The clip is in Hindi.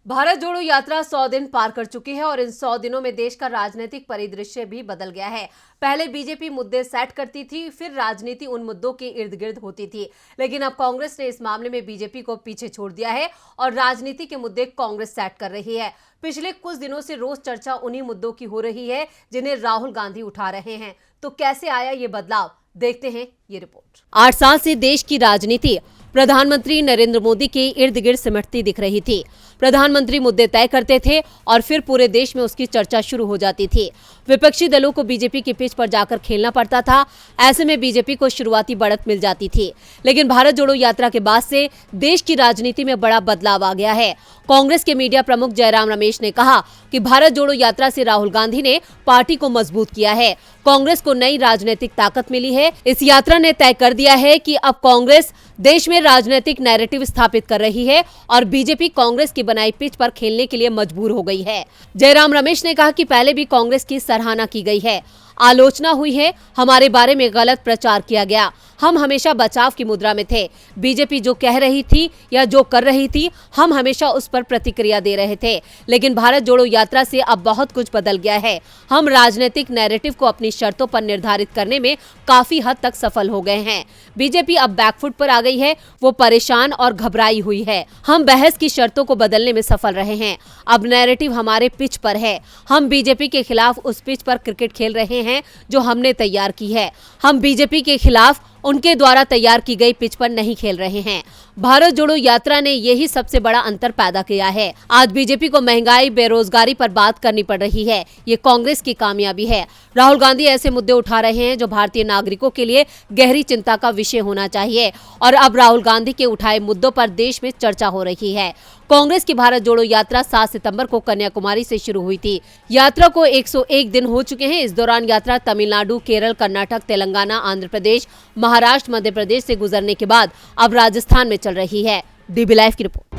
भारत जोड़ो यात्रा 100 दिन पार कर चुकी है और इन 100 दिनों में देश का राजनीतिक परिदृश्य भी बदल गया है। पहले बीजेपी मुद्दे सेट करती थी, फिर राजनीति उन मुद्दों के इर्द गिर्द होती थी, लेकिन अब कांग्रेस ने इस मामले में बीजेपी को पीछे छोड़ दिया है और राजनीति के मुद्दे कांग्रेस सेट कर रही है। पिछले कुछ दिनों से रोज चर्चा उन्हीं मुद्दों की हो रही है जिन्हें राहुल गांधी उठा रहे हैं। तो कैसे आया ये बदलाव, देखते हैं ये रिपोर्ट। 8 साल से देश की राजनीति प्रधानमंत्री नरेंद्र मोदी के इर्द गिर्द सिमटती दिख रही थी। प्रधानमंत्री मुद्दे तय करते थे और फिर पूरे देश में उसकी चर्चा शुरू हो जाती थी। विपक्षी दलों को बीजेपी की पिच पर जाकर खेलना पड़ता था। ऐसे में बीजेपी को शुरुआती बढ़त मिल जाती थी, लेकिन भारत जोड़ो यात्रा के बाद से देश की राजनीति में बड़ा बदलाव आ गया है। कांग्रेस के मीडिया प्रमुख जयराम रमेश ने कहा कि भारत जोड़ो यात्रा से राहुल गांधी ने पार्टी को मजबूत किया है। कांग्रेस को नई राजनीतिक ताकत मिली है। इस यात्रा ने तय कर दिया है कि अब कांग्रेस देश में राजनीतिक नैरेटिव स्थापित कर रही है और बीजेपी कांग्रेस की बनाई पिच पर खेलने के लिए मजबूर हो गई है। जयराम रमेश ने कहा कि पहले भी कांग्रेस की सराहना की गई है, आलोचना हुई है, हमारे बारे में गलत प्रचार किया गया। हम हमेशा बचाव की मुद्रा में थे। बीजेपी जो कह रही थी या जो कर रही थी, हम हमेशा उस पर प्रतिक्रिया दे रहे थे। लेकिन भारत जोड़ो यात्रा से अब बहुत कुछ बदल गया है। हम राजनीतिक नैरेटिव को अपनी शर्तों पर निर्धारित करने में काफी हद तक सफल हो गए हैं। बीजेपी अब बैकफुट पर आ गई है, वो परेशान और घबराई हुई है। हम बहस की शर्तों को बदलने में सफल रहे हैं। अब नैरेटिव हमारे पिच पर है। हम बीजेपी के खिलाफ उस पिच पर क्रिकेट खेल रहे हैं जो हमने तैयार की है। हम बीजेपी के खिलाफ उनके द्वारा तैयार की गई पिच पर नहीं खेल रहे हैं। भारत जोड़ो यात्रा ने यही सबसे बड़ा अंतर पैदा किया है। आज बीजेपी को महंगाई, बेरोजगारी पर बात करनी पड़ रही है। ये कांग्रेस की कामयाबी है। राहुल गांधी ऐसे मुद्दे उठा रहे हैं जो भारतीय नागरिकों के लिए गहरी चिंता का विषय होना चाहिए और अब राहुल गांधी के उठाए मुद्दों पर देश में चर्चा हो रही है। कांग्रेस की भारत जोड़ो यात्रा 7 सितंबर को कन्याकुमारी से शुरू हुई थी। यात्रा को 101 दिन हो चुके हैं। इस दौरान यात्रा तमिलनाडु, केरल, कर्नाटक, तेलंगाना, आंध्र प्रदेश, महाराष्ट्र, मध्य प्रदेश से गुजरने के बाद अब राजस्थान में चल रही है। डीबी लाइव की रिपोर्ट।